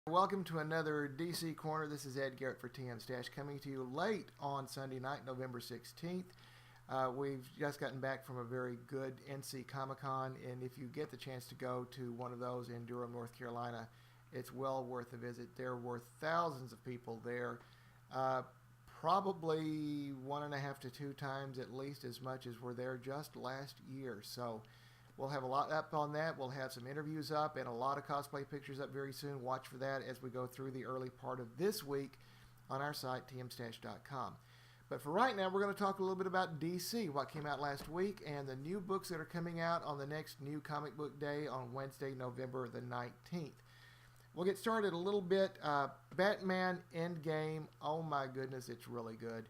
Welcome to another DC Corner. This is Ed Garrett for TM Stash, coming to you late on Sunday night, November 16th. We've just gotten back from a very good NC Comic-Con, and if you get the chance to go to one of those in Durham, North Carolina, it's well worth a visit. There were thousands of people there, probably 1.5 to 2 times at least as much as were there just last year. So we'll have a lot up on that. We'll have some interviews up and a lot of cosplay pictures up very soon. Watch for that as we go through the early part of this week on our site, tmstash.com. But for right now, we're going to talk a little bit about DC, what came out last week, and the new books that are coming out on the next new comic book day on Wednesday, November the 19th. We'll get started a little bit. Batman Endgame, oh my goodness, it's really good.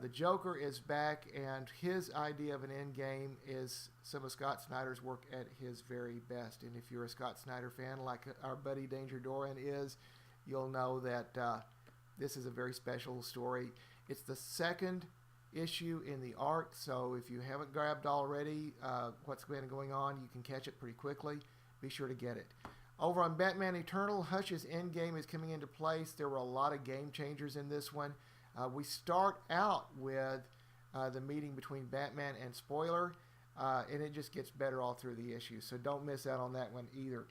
The Joker is back, and his idea of an endgame is some of Scott Snyder's work at his very best. And if you're a Scott Snyder fan like our buddy Danger Dorian is, you'll know that this is a very special story. It's the second issue in the arc, so if you haven't grabbed already what's been going on, you can catch it pretty quickly. Be sure to get it. Over on Batman Eternal, Hush's Endgame is coming into place. There were a lot of game changers in this one. We start out with the meeting between Batman and Spoiler, and it just gets better all through the issue, so don't miss out on that one either.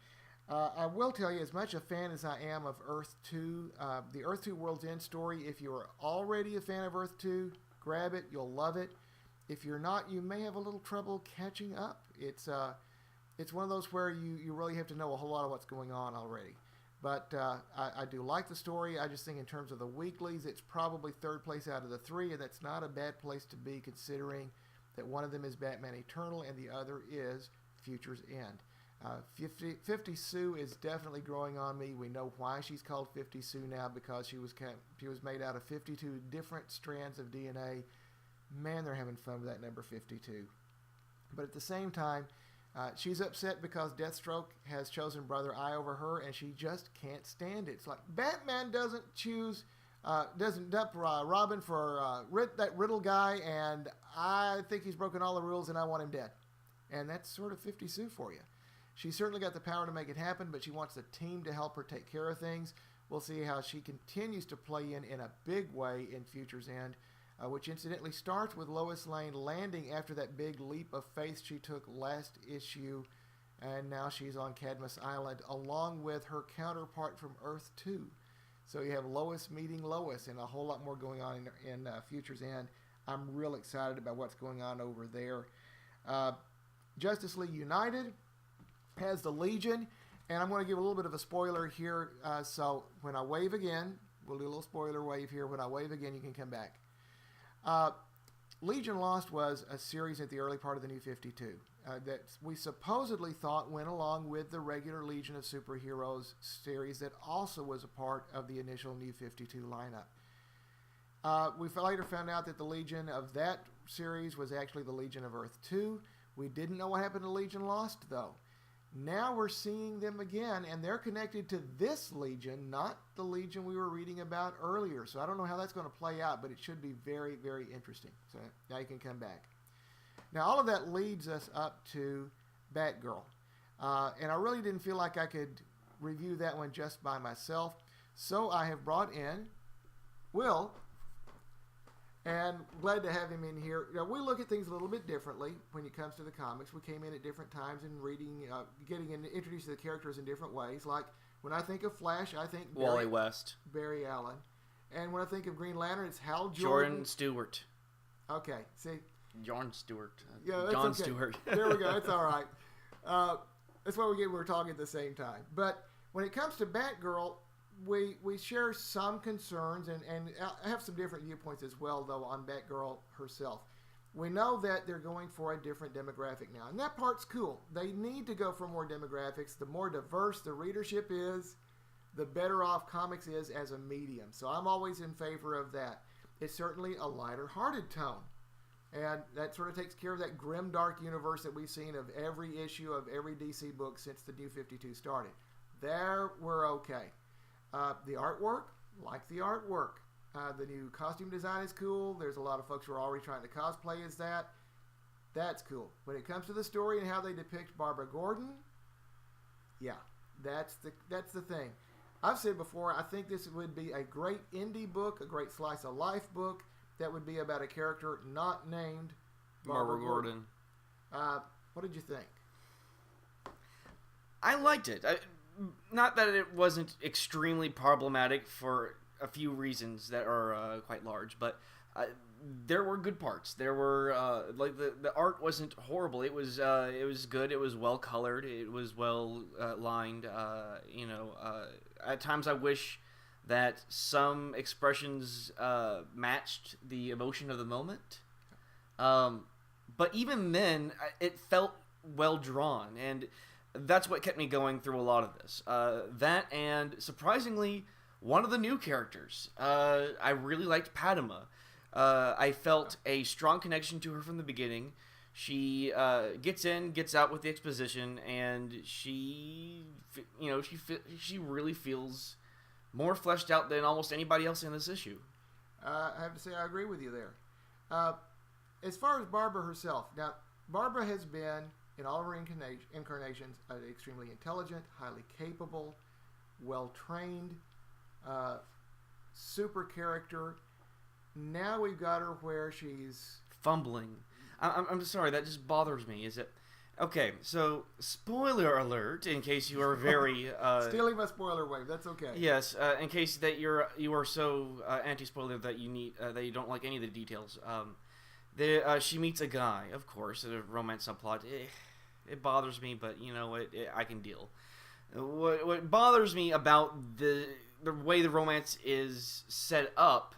I will tell you, as much a fan as I am of Earth 2, the Earth 2 World's End story, if you are already a fan of Earth 2, grab it, you'll love it. If you're not, you may have a little trouble catching up. It's one of those where you really have to know a whole lot of what's going on already. But I do like the story. I just think in terms of the weeklies, it's probably third place out of the 3, and that's not a bad place to be considering that one of them is Batman Eternal and the other is Future's End. 50 Sue is definitely growing on me. We know why she's called 50 Sue now, because she was made out of 52 different strands of DNA. Man, they're having fun with that number 52. But at the same time, she's upset because Deathstroke has chosen Brother Eye over her, and she just can't stand it. It's like Batman doesn't dump Robin for that Riddle guy, and I think he's broken all the rules, and I want him dead. And that's sort of 50 Sue for you. She's certainly got the power to make it happen, but she wants the team to help her take care of things. We'll see how she continues to play in a big way in Future's End, which incidentally starts with Lois Lane landing after that big leap of faith she took last issue, and now she's on Cadmus Island along with her counterpart from Earth 2. So you have Lois meeting Lois, and a whole lot more going on in Future's End. I'm real excited about what's going on over there. Justice League United has the Legion, and I'm going to give a little bit of a spoiler here. So when I wave again, we'll do a little spoiler wave here. When I wave again, you can come back. Legion Lost was a series at the early part of the New 52 that we supposedly thought went along with the regular Legion of Superheroes series that also was a part of the initial New 52 lineup. We later found out that the Legion of that series was actually the Legion of Earth 2. We didn't know what happened to Legion Lost, though. Now we're seeing them again, and they're connected to this Legion, not the Legion we were reading about earlier. So I don't know how that's going to play out, but it should be very, very interesting. So now you can come back. Now all of that leads us up to Batgirl. And I really didn't feel like I could review that one just by myself. So I have brought in Will, and glad to have him in here. You know, we look at things a little bit differently when it comes to the comics. We came in at different times and reading, getting introduced to the characters in different ways. Like when I think of Flash, I think Wally West, Barry Allen, and when I think of Green Lantern, it's Hal Jordan Stewart. Okay, see, John Stewart. Yeah, John okay. Stewart. There we go. It's all right. That's what we were talking at the same time. But when it comes to Batgirl, we share some concerns, and I have some different viewpoints as well, though, on Batgirl herself. We know that they're going for a different demographic now, and that part's cool. They need to go for more demographics. The more diverse the readership is, the better off comics is as a medium. So I'm always in favor of that. It's certainly a lighter-hearted tone, and that sort of takes care of that grim, dark universe that we've seen of every issue of every DC book since the New 52 started. There, we're okay. The artwork, like the artwork. The new costume design is cool. There's a lot of folks who are already trying to cosplay as that. That's cool. When it comes to the story and how they depict Barbara Gordon, yeah, that's the thing. I've said before, I think this would be a great indie book, a great slice of life book that would be about a character not named Barbara Gordon. What did you think? I liked it. Not that it wasn't extremely problematic for a few reasons that are quite large, but there were good parts. There were like the art wasn't horrible. It was good. It was well colored. It was well lined. At times I wish that some expressions matched the emotion of the moment. But even then, it felt well drawn, and that's what kept me going through a lot of this. That and, surprisingly, one of the new characters. I really liked Padma. I felt a strong connection to her from the beginning. She gets in, gets out with the exposition, and she really feels more fleshed out than almost anybody else in this issue. I have to say I agree with you there. As far as Barbara herself, now, Barbara has been, in all of her incarnations, extremely intelligent, highly capable, well-trained, super character. Now we've got her where she's... fumbling. I'm sorry, that just bothers me. Is it... Okay, so, spoiler alert, in case you are very... Stealing my spoiler wave, that's okay. Yes, in case that you are so anti-spoiler that you don't like any of the details. She meets a guy, of course, a romance subplot. It bothers me, but you know what? I can deal. What bothers me about the way the romance is set up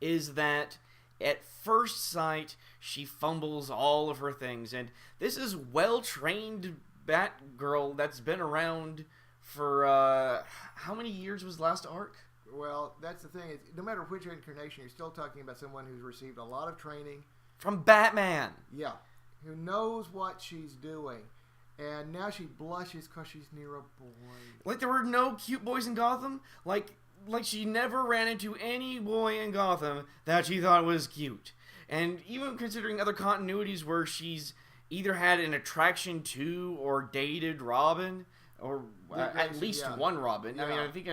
is that at first sight she fumbles all of her things, and this is well-trained Batgirl that's been around for how many years was last arc? Well, that's the thing. No matter which incarnation, you're still talking about someone who's received a lot of training. From Batman. Yeah. Who knows what she's doing. And now she blushes because she's near a boy. Like there were no cute boys in Gotham? Like she never ran into any boy in Gotham that she thought was cute. And even considering other continuities where she's either had an attraction to or dated Robin, or at least one Robin. Yeah. I mean, I think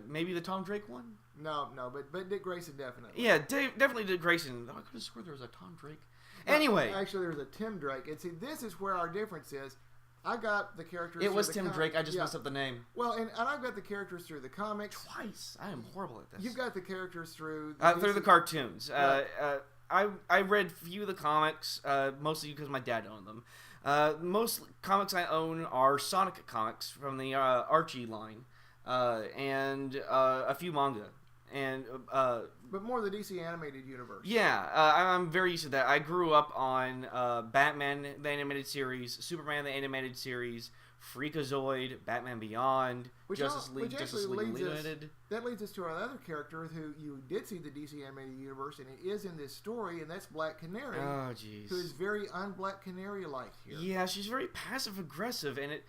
maybe the Tom Drake one? No, but Dick Grayson definitely. Yeah, definitely Dick Grayson. I could have sworn there was a Tom Drake. Anyway. Actually, there was a Tim Drake. And see, this is where our difference is. I got the characters... It was Tim Drake. I just messed up the name. Well, and I've got the characters through the comics. Twice. I am horrible at this. You've got the characters through... through the cartoons. Right. I read few of the comics, mostly because my dad owned them. Most comics I own are Sonic comics from the Archie line, and a few manga. But more the DC animated universe. Yeah, I'm very used to that. I grew up on Batman the animated series, Superman the animated series, Freakazoid, Batman Beyond, Justice League Unlimited. That leads us to our other character who you did see the DC animated universe, and it is in this story, and that's Black Canary. Oh, jeez. Who is very un-Black Canary-like here. Yeah, she's very passive-aggressive, and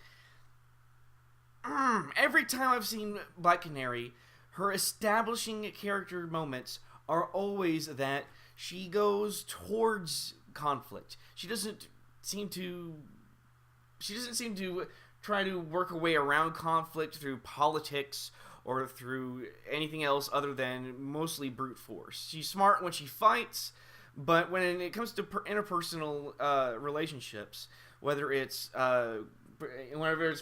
every time I've seen Black Canary, her establishing character moments are always that she goes towards conflict. She doesn't seem to try to work her way around conflict through politics or through anything else other than mostly brute force. She's smart when she fights, but when it comes to interpersonal relationships, whether it's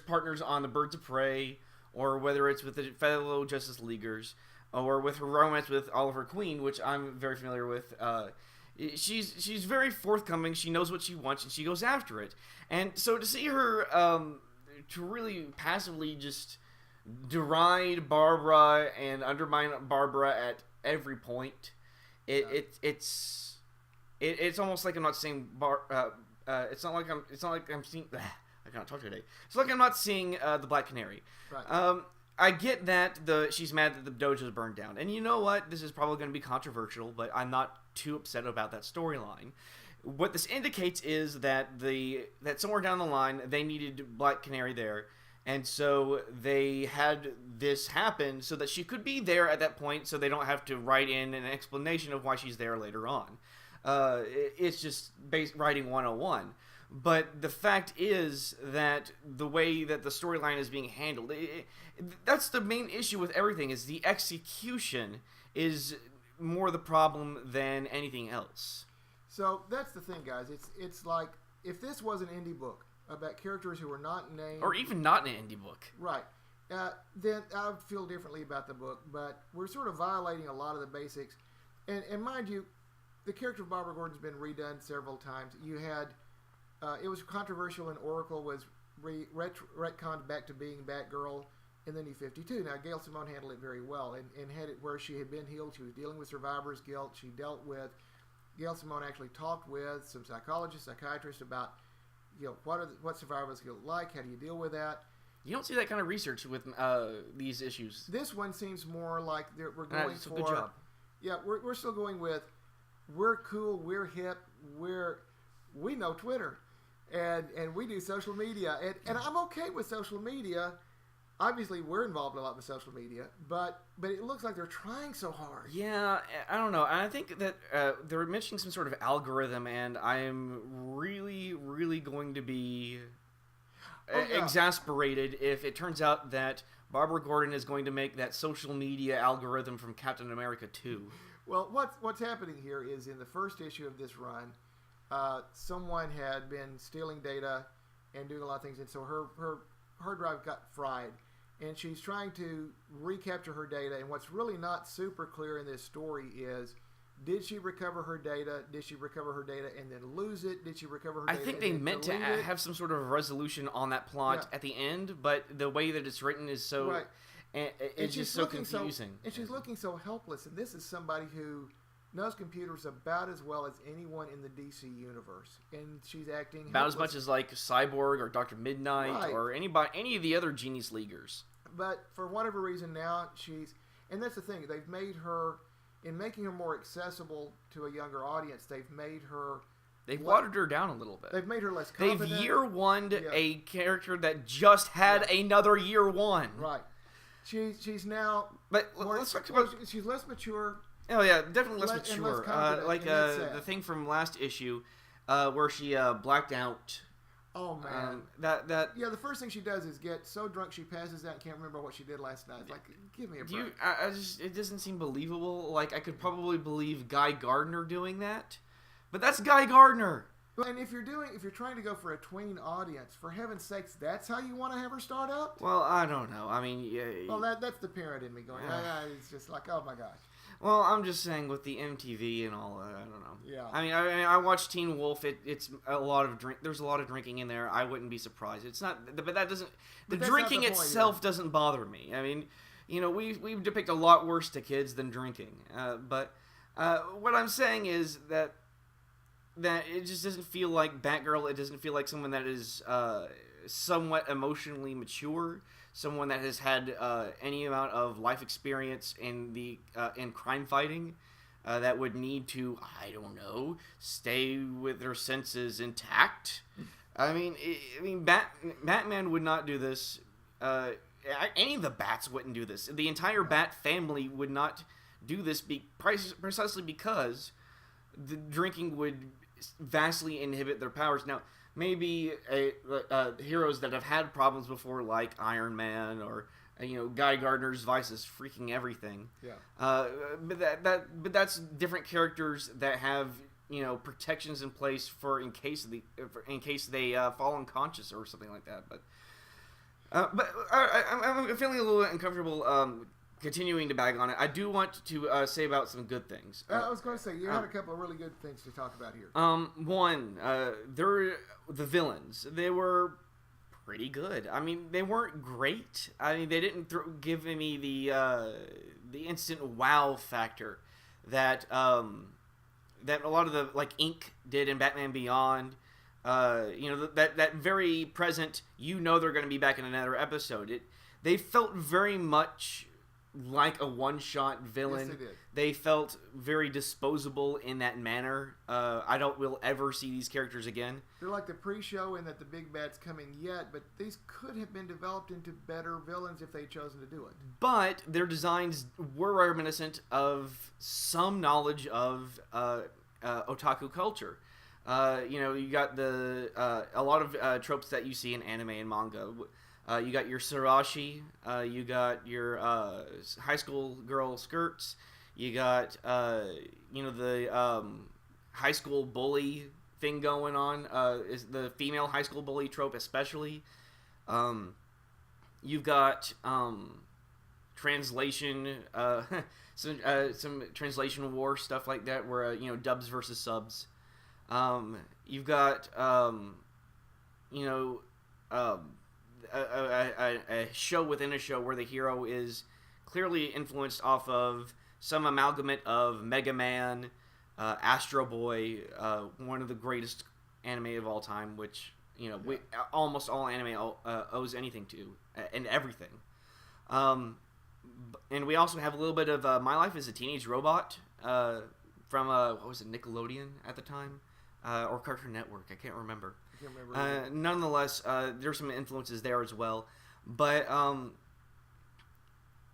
partners on the Birds of Prey, or whether it's with the fellow Justice Leaguers, or with her romance with Oliver Queen, which I'm very familiar with, she's very forthcoming. She knows what she wants, and she goes after it. And so to see her to really passively just deride Barbara and undermine Barbara at every point, it's almost like I'm not seeing it's not like I'm seeing. I cannot talk today. It's like I'm not seeing the Black Canary. Right. I get that she's mad that the dojo's burned down, and you know what? This is probably going to be controversial, but I'm not too upset about that storyline. What this indicates is that somewhere down the line they needed Black Canary there, and so they had this happen so that she could be there at that point, so they don't have to write in an explanation of why she's there later on. It's just writing 101. But the fact is that the way that the storyline is being handled, that's the main issue with everything, is the execution is more the problem than anything else. So that's the thing, guys. It's like, if this was an indie book about characters who were not named... Or even not an indie book. Right. Then I would feel differently about the book, but we're sort of violating a lot of the basics. And mind you, the character of Barbara Gordon's been redone several times. You had... it was controversial when Oracle was retconned back to being Batgirl in the New 52. Now, Gail Simone handled it very well and had it where she had been healed. She was dealing with survivor's guilt. She dealt with... Gail Simone actually talked with some psychologists, psychiatrists about, what survivor's guilt like, how do you deal with that. You don't see that kind of research with these issues. This one seems more like we're going for... Good job. Yeah, we're still going with, we're cool, we're hip, we know Twitter, and we do social media, and I'm okay with social media. Obviously, we're involved a lot with social media, but it looks like they're trying so hard. Yeah, I don't know. And I think that they're mentioning some sort of algorithm, and I am really, really going to be exasperated if it turns out that Barbara Gordon is going to make that social media algorithm from Captain America 2. Well, what's happening here is in the first issue of this run, someone had been stealing data and doing a lot of things, and so her hard drive got fried, and she's trying to recapture her data. And what's really not super clear in this story is, did she recover her data? Did she recover her data and then lose it? Did she recover her data? I think they meant to have some sort of resolution on that plot at the end, but the way that it's written is so... Right. It's just so confusing. And she's looking so helpless. And this is somebody who knows computers about as well as anyone in the DC universe. And she's acting about helpless. As much as like Cyborg or Dr. Midnight or any of the other Genius Leaguers. But for whatever reason now she's... And that's the thing. They've made her... In making her more accessible to a younger audience, they've made her... They've watered her down a little bit. They've made her less confident. They've year one a character that just had another year one. Right. She's now... But let's talk about... She's less mature. Oh, yeah, definitely less mature. Less the thing from last issue where she blacked out. Oh, man. Yeah, the first thing she does is get so drunk she passes out and can't remember what she did last night. It's like, give me a break. It doesn't seem believable. Like, I could probably believe Guy Gardner doing that. But that's Guy Gardner. And if you're trying to go for a tween audience, for heaven's sakes, that's how you want to have her start out? Well, I don't know. I mean, yeah. Well, that's the parent in me going. It's just like, oh my gosh. Well, I'm just saying with the MTV and all that, I don't know. Yeah. I mean, I watched Teen Wolf. It's a lot of drink. There's a lot of drinking in there. I wouldn't be surprised. It's not, but that doesn't. The drinking itself doesn't bother me. I mean, we depict a lot worse to kids than drinking. But what I'm saying is that it just doesn't feel like Batgirl. It doesn't feel like someone that is somewhat emotionally mature. Someone that has had any amount of life experience in crime fighting that would need to, I don't know, stay with their senses intact. I mean, Batman would not do this. Any of the Bats wouldn't do this. The entire Bat family would not do this precisely because the drinking would vastly inhibit their powers. Now, maybe heroes that have had problems before, like Iron Man or Guy Gardner's vices, freaking everything. Yeah. But that's different characters that have protections in place for in case they fall unconscious or something like that. But I'm feeling a little uncomfortable. Continuing to bag on it, I do want to say about some good things. I was going to say, you had a couple of really good things to talk about here. One, the villains. They were pretty good. I mean, they weren't great. I mean, they didn't give me the instant wow factor that that a lot of the Ink did in Batman Beyond. That very present. They're going to be back in another episode. They felt very much like a one-shot villain. Yes, they did. They felt very disposable in that manner. I don't will ever see these characters again. They're like the pre-show in that the big bat's coming yet, but these could have been developed into better villains if they'd chosen to do it. But their designs were reminiscent of some knowledge of otaku culture. You got a lot of tropes that you see in anime and manga. You got your Sarashi, you got your high school girl skirts, you got the high school bully thing going on. Is the female high school bully trope especially. You've got translation, some translation war stuff like that, where dubs versus subs. You've got a show within a show where the hero is clearly influenced off of some amalgamate of Mega Man, Astro Boy, one of the greatest anime of all time, which almost all anime owes anything to, and everything. And we also have a little bit of My Life as a Teenage Robot from what was it, Nickelodeon at the time, or Cartoon Network? I can't remember. Nonetheless, there's some influences there as well. But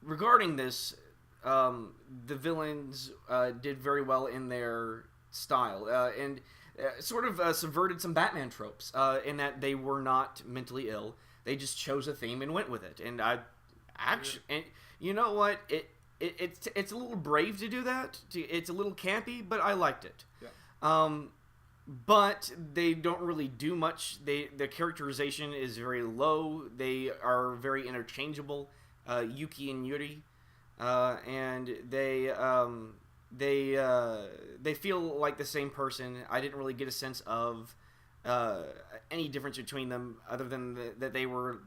regarding this, the villains did very well in their style, and sort of subverted some Batman tropes in that they were not mentally ill. They just chose a theme and went with it. And and you know what? It's a little brave to do that. It's a little campy, but I liked it. Yeah. But they don't really do much. The characterization is very low. They are very interchangeable, Yuki and Yuri, and they feel like the same person. I didn't really get a sense of any difference between them, other than that they were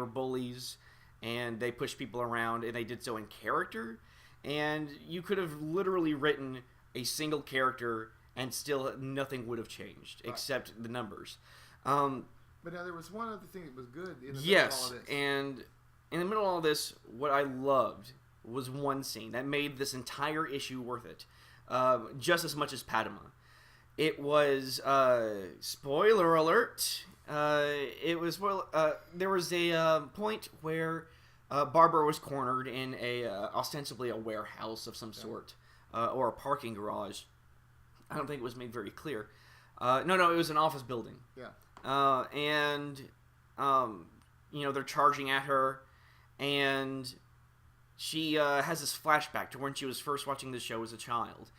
bullies and they pushed people around, and they did so in character. And you could have literally written a single character and still nothing would have changed except the numbers. But now there was one other thing that was good in the middle of all this. And in the middle of all this, what I loved was one scene that made this entire issue worth it, just as much as Padma. It was spoiler alert. There was a point where Barbara was cornered in ostensibly a warehouse of some sort, or a parking garage. I don't think it was made very clear. No, it was an office building. Yeah. They're charging at her, and she has this flashback to when she was first watching the show as a child.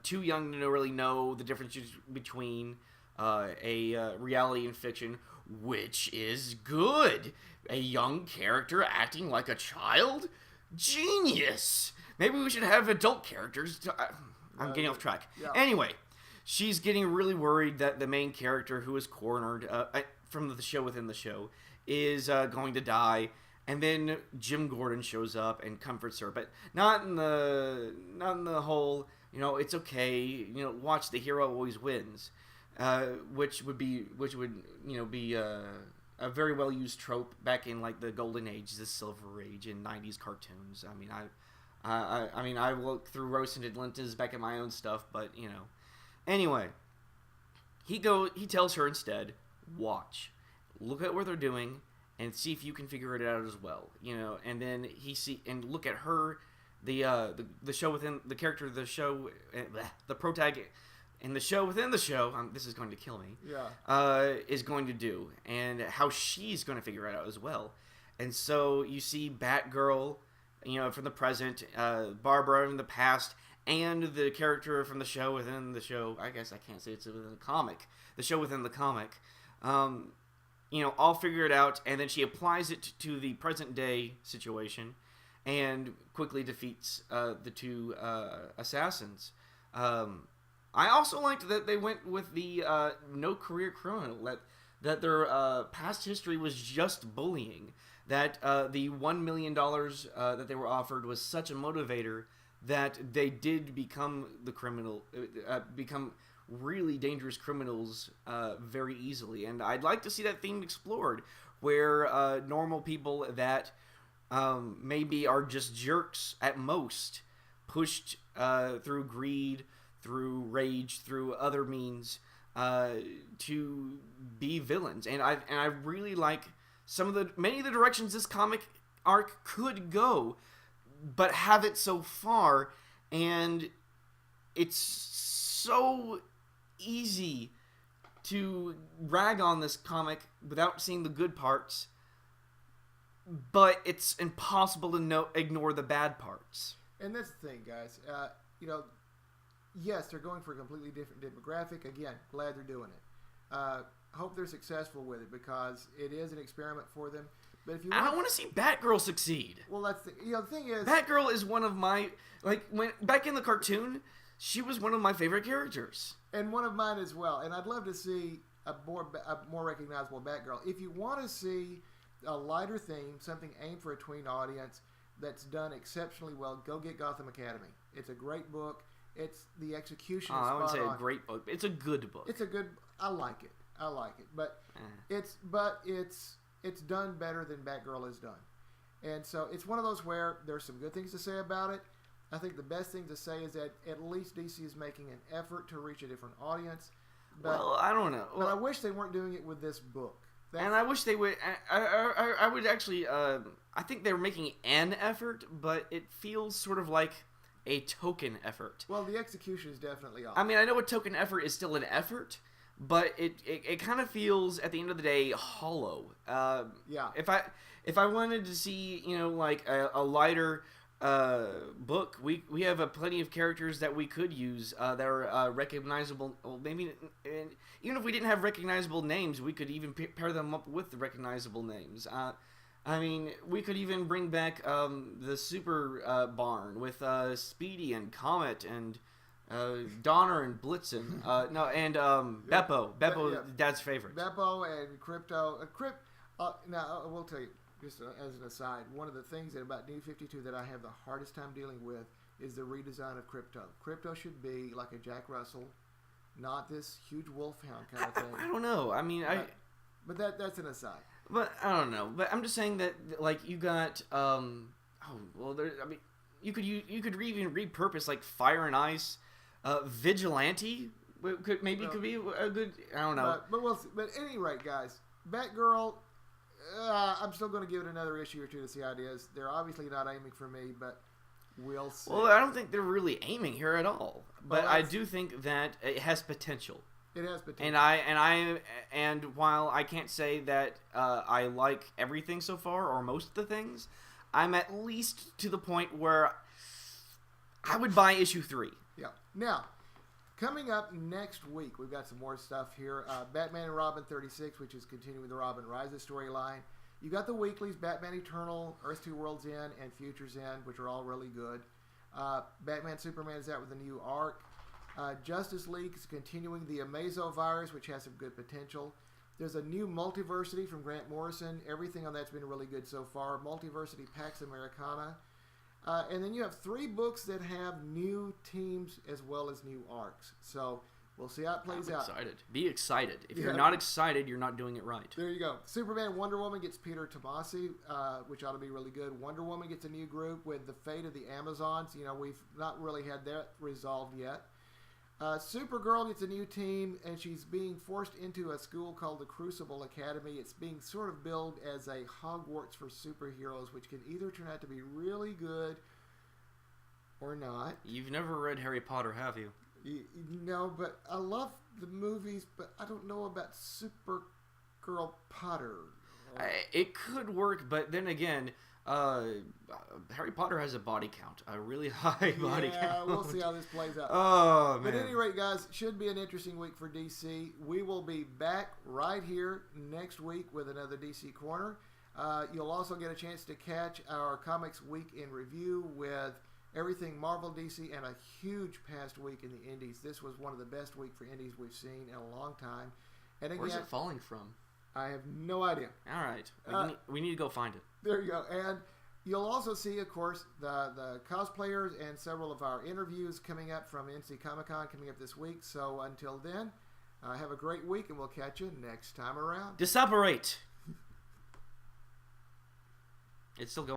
Too young to really know the difference between a reality and fiction, which is good. A young character acting like a child? Genius! Maybe we should have adult characters. I'm getting off track. Yeah. Anyway, she's getting really worried that the main character, who is cornered from the show within the show, is going to die. And then Jim Gordon shows up and comforts her, but not in the whole, it's okay. Watch, the hero always wins, which would be a very well used trope back in like the Golden Age, the Silver Age, in '90s cartoons. I looked through Rose and Atlantis back at my own stuff, but anyway, he tells her instead, watch, look at what they're doing, and see if you can figure it out as well, and then look at her, the show within the character of the show, the protagonist in the show within the show. This is going to kill me. Yeah. Is going to do, and how she's going to figure it out as well, and so you see Batgirl, from the present, Barbara in the past, and the character from the show within the show. I guess I can't say it's within the comic. The show within the comic. All figure it out, and then she applies it to the present day situation, and quickly defeats the two assassins. I also liked that they went with the no career criminal, that their past history was just bullying, that the $1 million that they were offered was such a motivator that they did become become really dangerous criminals very easily. And I'd like to see that theme explored, where normal people that maybe are just jerks at most, pushed through greed, through rage, through other means, to be villains. And I really like many of the directions this comic arc could go, but have it so far, and it's so easy to rag on this comic without seeing the good parts, but it's impossible to ignore the bad parts. And that's the thing, guys. Yes, they're going for a completely different demographic. Again, glad they're doing it. Hope they're successful with it because it is an experiment for them. But if you I don't want to see Batgirl succeed. Well, that's the thing is, Batgirl is one of my back in the cartoon, she was one of my favorite characters, and one of mine as well. And I'd love to see a more recognizable Batgirl. If you want to see a lighter theme, something aimed for a tween audience that's done exceptionally well, go get Gotham Academy. It's a great book. It's the execution. I wouldn't say a great book. It's a good book. I like it. But it's done better than Batgirl has done. And so it's one of those where there's some good things to say about it. I think the best thing to say is that at least DC is making an effort to reach a different audience. But, well, I don't know. But I wish they weren't doing it with this book. And I wish they would. I would actually. I think they're making an effort, but it feels sort of like a token effort. Well, the execution is definitely off. I mean, I know a token effort is still an effort, but it kind of feels at the end of the day hollow. Yeah. If I wanted to see like a lighter book, we have plenty of characters that we could use that are recognizable. Well, maybe even if we didn't have recognizable names, we could even pair them up with the recognizable names. I mean, we could even bring back the Super Barn with Speedy and Comet and Donner and Blitzen. Beppo. Beppo, Dad's favorite. Beppo and Crypto. Now, I will tell you, just as an aside, one of the things about New 52 that I have the hardest time dealing with is the redesign of Crypto. Crypto should be like a Jack Russell, not this huge wolfhound kind of thing. I don't know. I mean, But that's an aside. But I don't know. But I'm just saying that, like, you got you could even repurpose like Fire and Ice, Vigilante could be a good. I don't know. But at any rate, guys, Batgirl. I'm still going to give it another issue or two to see how it is. They're obviously not aiming for me, but we'll see. Well, I don't think they're really aiming here at all. But I do think that it has potential. It has potential. And while I can't say that I like everything so far or most of the things, I'm at least to the point where I would buy issue 3. Yeah. Now, coming up next week, we've got some more stuff here. Batman and Robin 36, which is continuing the Robin Rises storyline. You got the weeklies, Batman Eternal, Earth 2 Worlds End, and Futures End, which are all really good. Batman Superman is out with a new arc. Justice League is continuing the Amazo virus, which has some good potential. There's a new Multiversity from Grant Morrison. Everything on that's been really good so far. Multiversity Pax Americana. And then you have 3 books that have new teams as well as new arcs. So we'll see how it plays out. Excited. Be excited. If you're not excited, you're not doing it right. There you go. Superman Wonder Woman gets Peter Tomasi, which ought to be really good. Wonder Woman gets a new group with the fate of the Amazons. We've not really had that resolved yet. Supergirl gets a new team, and she's being forced into a school called the Crucible Academy. It's being sort of billed as a Hogwarts for superheroes, which can either turn out to be really good or not. You've never read Harry Potter, have you? No, but I love the movies, but I don't know about Supergirl Potter. It could work, but then again, Harry Potter has a body count, a really high body count. Yeah, we'll see how this plays out. Oh, man. But at any rate, guys, should be an interesting week for DC. We will be back right here next week with another DC Corner. You'll also get a chance to catch our Comics Week in Review with everything Marvel, DC, and a huge past week in the Indies. This was one of the best weeks for Indies we've seen in a long time. And again, where's it falling from? I have no idea. All right. We need to go find it. There you go. And you'll also see, of course, the cosplayers and several of our interviews coming up from NC Comic-Con coming up this week. So until then, have a great week, and we'll catch you next time around. Disapparate. It's still going.